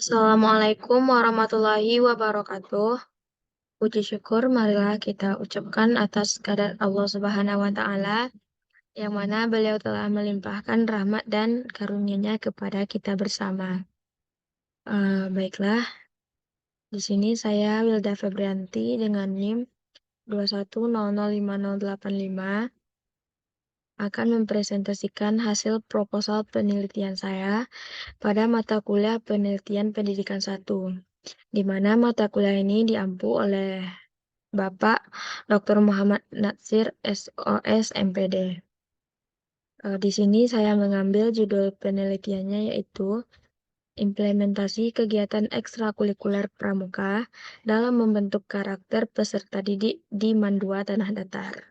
Assalamualaikum warahmatullahi wabarakatuh. Puji syukur marilah kita ucapkan atas kadar Allah Subhanahu wa Ta'ala, yang mana beliau telah melimpahkan rahmat dan karunia-Nya kepada kita bersama. Baiklah, di sini saya Wilda Febrianti dengan NIM 2100585 akan mempresentasikan hasil proposal penelitian saya pada mata kuliah penelitian pendidikan 1, di mana mata kuliah ini diampu oleh Bapak Dr. Muhammad Natsir SOS MPD. Di sini saya mengambil judul penelitiannya yaitu implementasi kegiatan ekstrakurikuler pramuka dalam membentuk karakter peserta didik di Mandua Tanah Datar.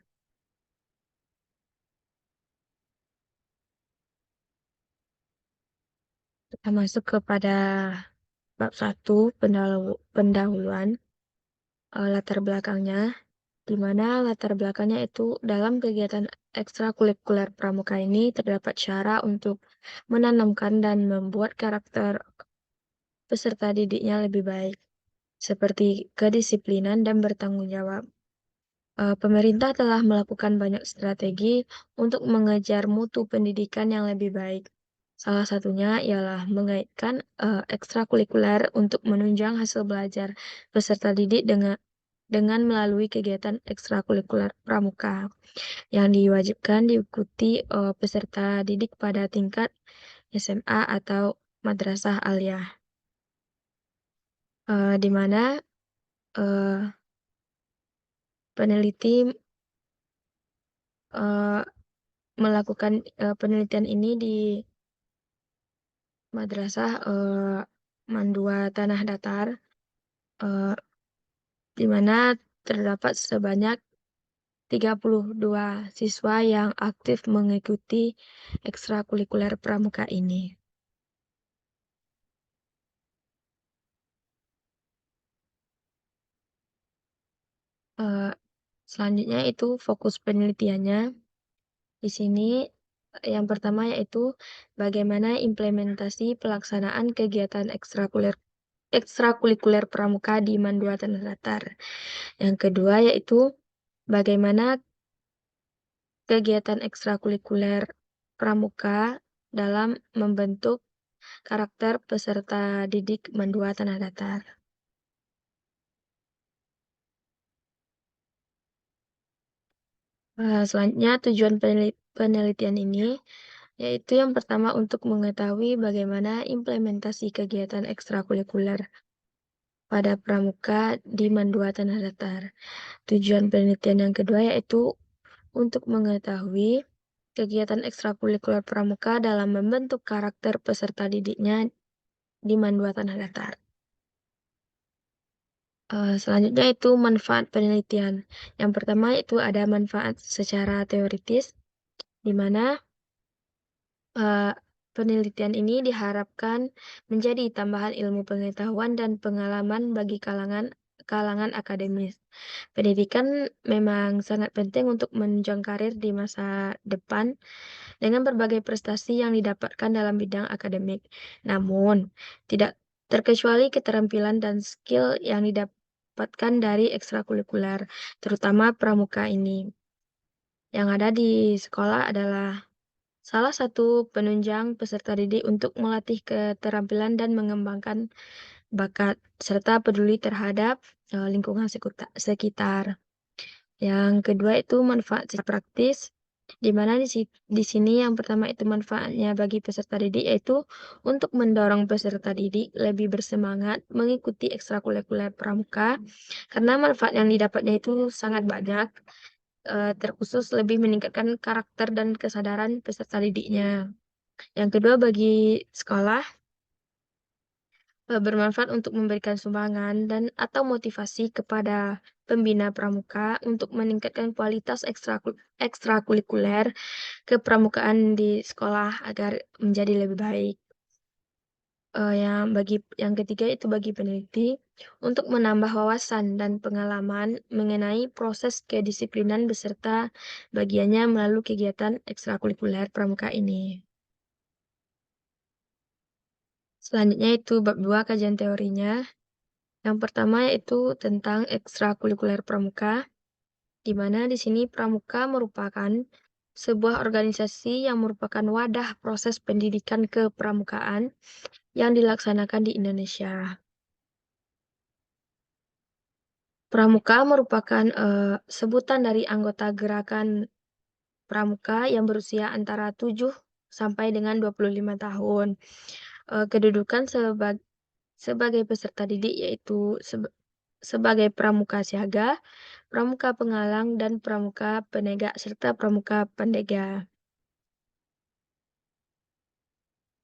Kita masuk kepada bab 1, pendahuluan, latar belakangnya, di mana latar belakangnya itu dalam kegiatan ekstrakurikuler pramuka ini terdapat cara untuk menanamkan dan membuat karakter peserta didiknya lebih baik, seperti kedisiplinan dan bertanggung jawab. Pemerintah telah melakukan banyak strategi untuk mengejar mutu pendidikan yang lebih baik. Salah satunya ialah mengaitkan ekstrakurikuler untuk menunjang hasil belajar peserta didik dengan melalui kegiatan ekstrakurikuler pramuka yang diwajibkan diikuti peserta didik pada tingkat SMA atau madrasah aliyah, di mana peneliti melakukan penelitian ini di madrasah Mandua Tanah Datar, di mana terdapat sebanyak 32 siswa yang aktif mengikuti ekstrakurikuler pramuka ini. Selanjutnya itu fokus penelitiannya. Di sini yang pertama yaitu bagaimana implementasi pelaksanaan kegiatan ekstrakurikuler pramuka di Mandua Tanah Datar. Yang kedua yaitu bagaimana kegiatan ekstrakurikuler pramuka dalam membentuk karakter peserta didik Mandua Tanah Datar. Selanjutnya tujuan penelitian ini yaitu yang pertama untuk mengetahui bagaimana implementasi kegiatan ekstrakurikuler pada pramuka di Mandua Tanah Datar. Tujuan penelitian yang kedua yaitu untuk mengetahui kegiatan ekstrakurikuler pramuka dalam membentuk karakter peserta didiknya di Mandua Tanah Datar. Selanjutnya itu manfaat penelitian. Yang pertama itu ada manfaat secara teoritis, di mana penelitian ini diharapkan menjadi tambahan ilmu pengetahuan dan pengalaman bagi kalangan akademis. Pendidikan memang sangat penting untuk menunjang karir di masa depan dengan berbagai prestasi yang didapatkan dalam bidang akademik. Namun, tidak terkecuali keterampilan dan skill yang didapatkan dari ekstrakurikuler, terutama pramuka ini. Yang ada di sekolah adalah salah satu penunjang peserta didik untuk melatih keterampilan dan mengembangkan bakat, serta peduli terhadap lingkungan sekitar. Yang kedua itu manfaat secara praktis, di mana di sini yang pertama itu manfaatnya bagi peserta didik yaitu untuk mendorong peserta didik lebih bersemangat mengikuti ekstrakurikuler pramuka, karena manfaat yang didapatnya itu sangat banyak, terkhusus lebih meningkatkan karakter dan kesadaran peserta didiknya. Yang kedua bagi sekolah, bermanfaat untuk memberikan sumbangan dan atau motivasi kepada pembina pramuka untuk meningkatkan kualitas ekstrakurikuler kepramukaan di sekolah agar menjadi lebih baik. Yang ketiga itu bagi peneliti untuk menambah wawasan dan pengalaman mengenai proses kedisiplinan beserta bagiannya melalui kegiatan ekstrakurikuler pramuka ini. Selanjutnya itu bab 2 kajian teorinya. Yang pertama yaitu tentang ekstrakurikuler pramuka, di mana di sini pramuka merupakan sebuah organisasi yang merupakan wadah proses pendidikan kepramukaan yang dilaksanakan di Indonesia. Pramuka merupakan, sebutan dari anggota gerakan pramuka yang berusia antara 7 sampai dengan 25 tahun. Kedudukan sebagai peserta didik yaitu sebagai pramuka siaga, pramuka pengalang, dan pramuka penegak, serta pramuka pendega.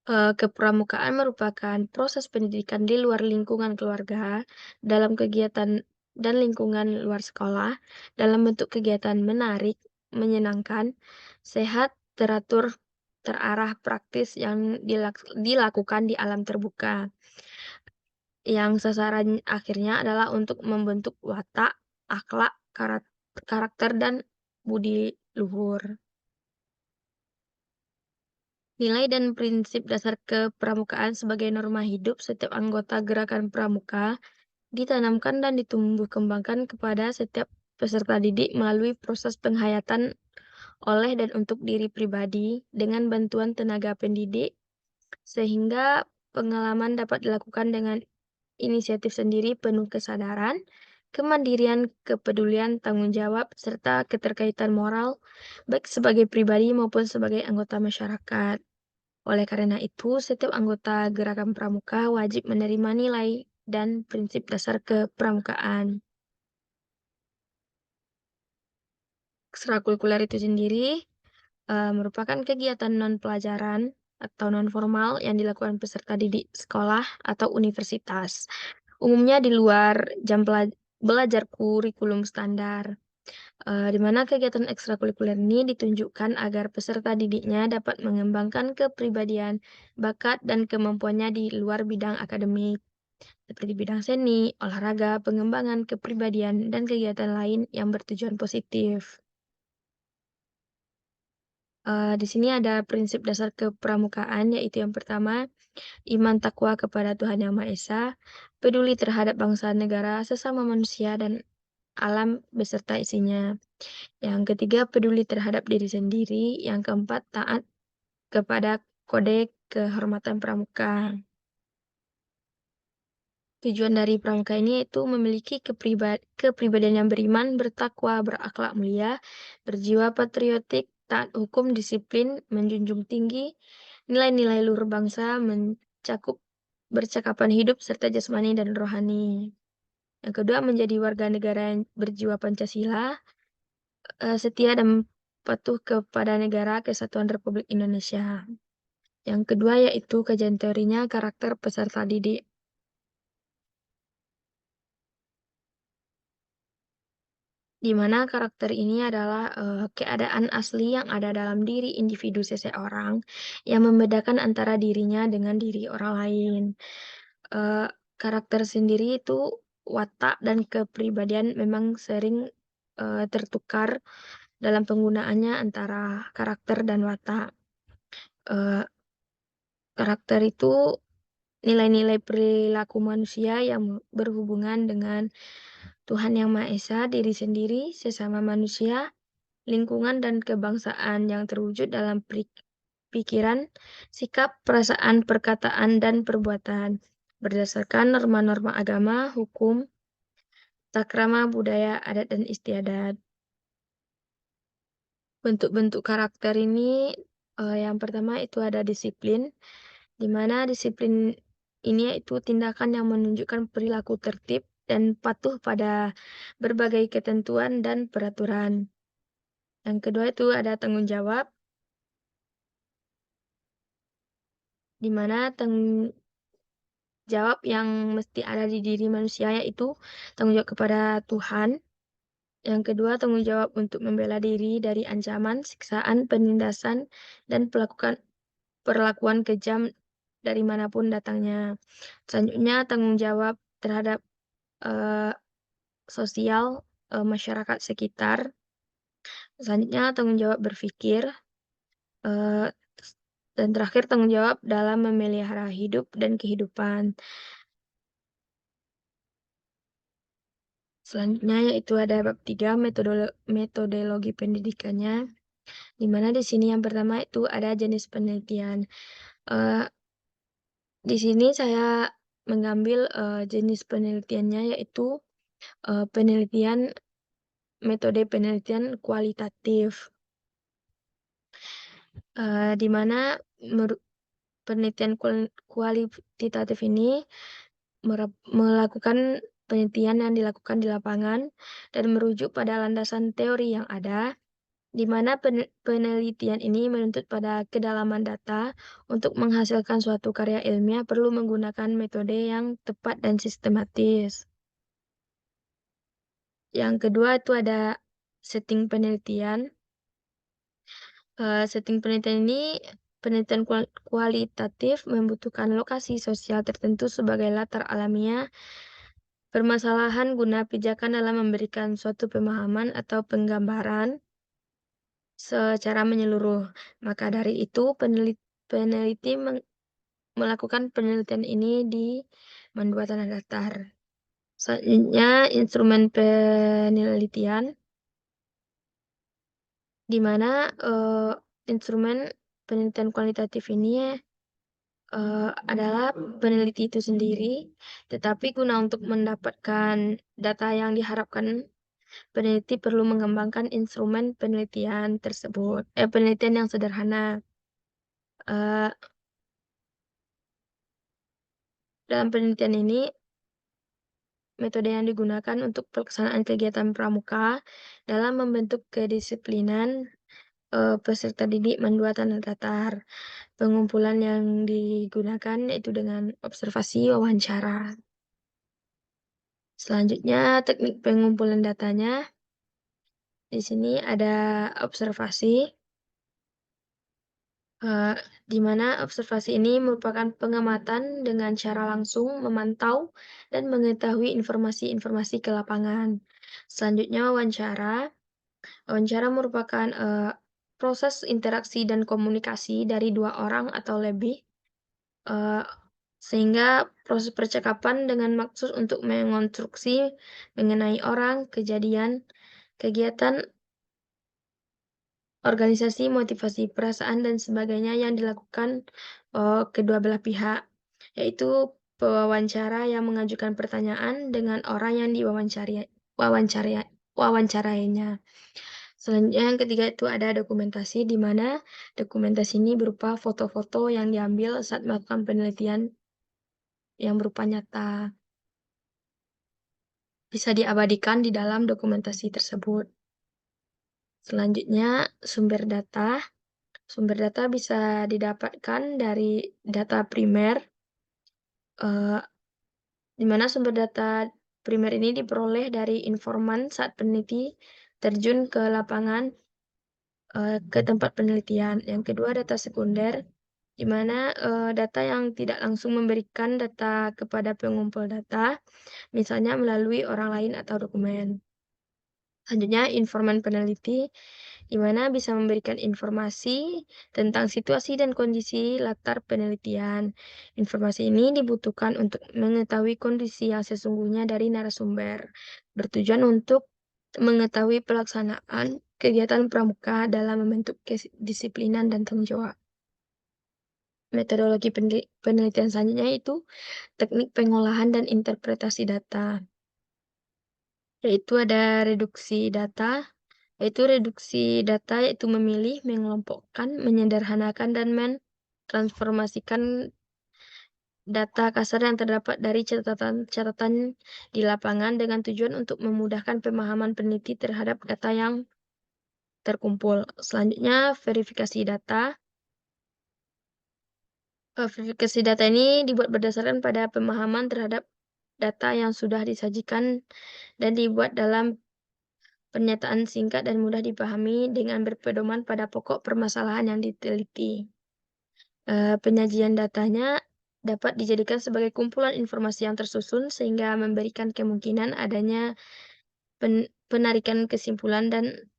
Kepramukaan merupakan proses pendidikan di luar lingkungan keluarga, dalam kegiatan dan lingkungan luar sekolah, dalam bentuk kegiatan menarik, menyenangkan, sehat, teratur, terarah, praktis yang dilakukan di alam terbuka, yang sasaran akhirnya adalah untuk membentuk watak, akhlak, karakter, dan budi luhur. Nilai dan prinsip dasar kepramukaan sebagai norma hidup setiap anggota gerakan pramuka ditanamkan dan ditumbuh kembangkan kepada setiap peserta didik melalui proses penghayatan oleh dan untuk diri pribadi dengan bantuan tenaga pendidik, sehingga pengalaman dapat dilakukan dengan inisiatif sendiri penuh kesadaran, kemandirian, kepedulian, tanggung jawab, serta keterkaitan moral, baik sebagai pribadi maupun sebagai anggota masyarakat. Oleh karena itu, setiap anggota gerakan pramuka wajib menerima nilai dan prinsip dasar kepramukaan. Ekstrakurikuler itu sendiri merupakan kegiatan non-pelajaran atau non-formal yang dilakukan peserta didik sekolah atau universitas, umumnya di luar jam belajar kurikulum standar, di mana kegiatan ekstrakurikuler ini ditunjukkan agar peserta didiknya dapat mengembangkan kepribadian, bakat, dan kemampuannya di luar bidang akademik, seperti bidang seni, olahraga, pengembangan kepribadian, dan kegiatan lain yang bertujuan positif. Di sini ada prinsip dasar kepramukaan, yaitu yang pertama, iman takwa kepada Tuhan Yang Maha Esa, peduli terhadap bangsa, negara, sesama manusia, dan alam beserta isinya. Yang ketiga, peduli terhadap diri sendiri. Yang keempat, taat kepada kode kehormatan pramuka. Tujuan dari pramuka ini yaitu memiliki kepribadian yang beriman, bertakwa, berakhlak mulia, berjiwa patriotik, taat hukum, disiplin, menjunjung tinggi nilai-nilai luhur bangsa, mencakup bercakapan hidup serta jasmani dan rohani. Yang kedua, menjadi warga negara yang berjiwa Pancasila, setia dan patuh kepada negara kesatuan Republik Indonesia. Yang kedua yaitu kajian teorinya karakter peserta didik. Di mana karakter ini adalah, keadaan asli yang ada dalam diri individu seseorang, yang membedakan antara dirinya dengan diri orang lain. Eee, Karakter sendiri itu watak dan kepribadian memang sering, tertukar dalam penggunaannya antara karakter dan watak. Eee, Karakter itu nilai-nilai perilaku manusia yang berhubungan dengan Tuhan Yang Maha Esa, diri sendiri, sesama manusia, lingkungan, dan kebangsaan yang terwujud dalam pikiran, sikap, perasaan, perkataan, dan perbuatan berdasarkan norma-norma agama, hukum, takrama, budaya, adat, dan istiadat. Bentuk-bentuk karakter ini, yang pertama itu ada disiplin, di mana disiplin ini yaitu tindakan yang menunjukkan perilaku tertib dan patuh pada berbagai ketentuan dan peraturan. Yang kedua itu ada tanggung jawab, di mana tanggung jawab yang mesti ada di diri manusia yaitu tanggung jawab kepada Tuhan. Yang kedua, tanggung jawab untuk membela diri dari ancaman, siksaan, penindasan, dan perlakuan kejam dari manapun datangnya. Selanjutnya, tanggung jawab terhadap, eee, sosial, masyarakat sekitar. Selanjutnya, tanggung jawab berpikir, eee, dan terakhir tanggung jawab dalam memelihara hidup dan kehidupan. Selanjutnya yaitu ada bab 3 metodologi pendidikannya, di mana di sini yang pertama itu ada jenis penelitian. Eee, di sini saya mengambil, jenis penelitiannya yaitu, penelitian metode penelitian kualitatif, di mana penelitian kualitatif ini melakukan penelitian yang dilakukan di lapangan dan merujuk pada landasan teori yang ada, di mana penelitian ini menuntut pada kedalaman data. Untuk menghasilkan suatu karya ilmiah perlu menggunakan metode yang tepat dan sistematis. Yang kedua itu ada setting penelitian. Setting penelitian ini penelitian kualitatif membutuhkan lokasi sosial tertentu sebagai latar alamiah permasalahan guna pijakan dalam memberikan suatu pemahaman atau penggambaran secara menyeluruh. Maka dari itu peneliti melakukan penelitian ini di mendua tanah datar. Selanjutnya instrumen penelitian, di mana, instrumen penelitian kualitatif ini, adalah peneliti itu sendiri, tetapi guna untuk mendapatkan data yang diharapkan, peneliti perlu mengembangkan instrumen penelitian tersebut penelitian yang sederhana. Eee, dalam penelitian ini, metode yang digunakan untuk pelaksanaan kegiatan pramuka dalam membentuk kedisiplinan, peserta didik mendua tanah datar. Pengumpulan yang digunakan yaitu dengan observasi wawancara. Selanjutnya teknik pengumpulan datanya, di sini ada observasi, eee, di mana observasi ini merupakan pengamatan dengan cara langsung memantau dan mengetahui informasi-informasi ke lapangan. Selanjutnya wawancara. Wawancara merupakan, proses interaksi dan komunikasi dari 2 orang atau lebih, eee, sehingga proses percakapan dengan maksud untuk mengonstruksi mengenai orang, kejadian, kegiatan, organisasi, motivasi, perasaan, dan sebagainya yang dilakukan, kedua belah pihak, yaitu pewawancara yang mengajukan pertanyaan dengan orang yang wawancari wawancarainya. Selanjutnya yang ketiga itu ada dokumentasi, di mana dokumentasi ini berupa foto-foto yang diambil saat melakukan penelitian yang berupa nyata, bisa diabadikan di dalam dokumentasi tersebut. Selanjutnya sumber data. Sumber data bisa didapatkan dari data primer, eee, di mana sumber data primer ini diperoleh dari informan saat peneliti terjun ke lapangan, ke tempat penelitian. Yang kedua data sekunder, di mana, data yang tidak langsung memberikan data kepada pengumpul data, misalnya melalui orang lain atau dokumen. Selanjutnya informan peneliti, di mana bisa memberikan informasi tentang situasi dan kondisi latar penelitian. Informasi ini dibutuhkan untuk mengetahui kondisi yang sesungguhnya dari narasumber, bertujuan untuk mengetahui pelaksanaan kegiatan pramuka dalam membentuk kedisiplinan dan tanggung jawab. Metodologi penelitian selanjutnya yaitu teknik pengolahan dan interpretasi data, yaitu ada reduksi data yaitu memilih, mengelompokkan, menyederhanakan, dan mentransformasikan data kasar yang terdapat dari catatan-catatan di lapangan dengan tujuan untuk memudahkan pemahaman peneliti terhadap data yang terkumpul. Selanjutnya verifikasi data. Verifikasi data ini dibuat berdasarkan pada pemahaman terhadap data yang sudah disajikan dan dibuat dalam pernyataan singkat dan mudah dipahami dengan berpedoman pada pokok permasalahan yang diteliti. Penyajian datanya dapat dijadikan sebagai kumpulan informasi yang tersusun sehingga memberikan kemungkinan adanya penarikan kesimpulan dan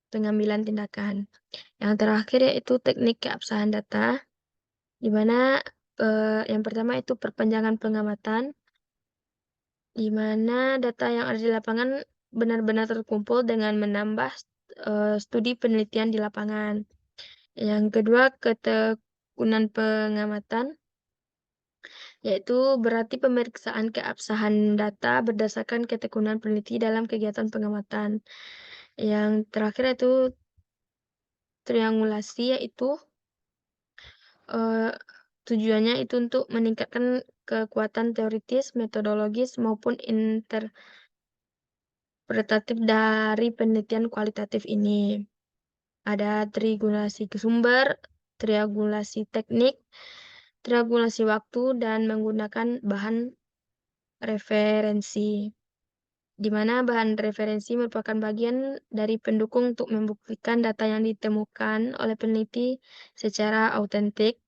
pengambilan tindakan. Yang terakhir yaitu teknik keabsahan data. di mana, yang pertama itu perpanjangan pengamatan, di mana data yang ada di lapangan benar-benar terkumpul dengan menambah, studi penelitian di lapangan. Yang kedua, ketekunan pengamatan, yaitu berarti pemeriksaan keabsahan data berdasarkan ketekunan peneliti dalam kegiatan pengamatan. Yang terakhir itu triangulasi, yaitu, eee, tujuannya itu untuk meningkatkan kekuatan teoritis, metodologis, maupun interpretatif dari penelitian kualitatif ini. Ada triangulasi ke sumber, triangulasi teknik, triangulasi waktu, dan menggunakan bahan referensi, di mana bahan referensi merupakan bagian dari pendukung untuk membuktikan data yang ditemukan oleh peneliti secara autentik,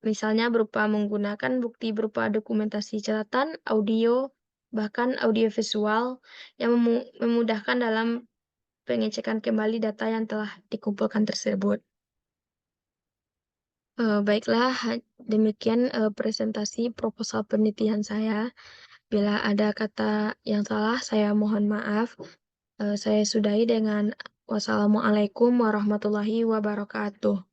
misalnya berupa menggunakan bukti berupa dokumentasi catatan, audio, bahkan audiovisual yang memudahkan dalam pengecekan kembali data yang telah dikumpulkan tersebut. Baiklah, demikian, presentasi proposal penelitian saya. Bila ada kata yang salah, saya mohon maaf. Saya sudahi dengan wassalamualaikum warahmatullahi wabarakatuh.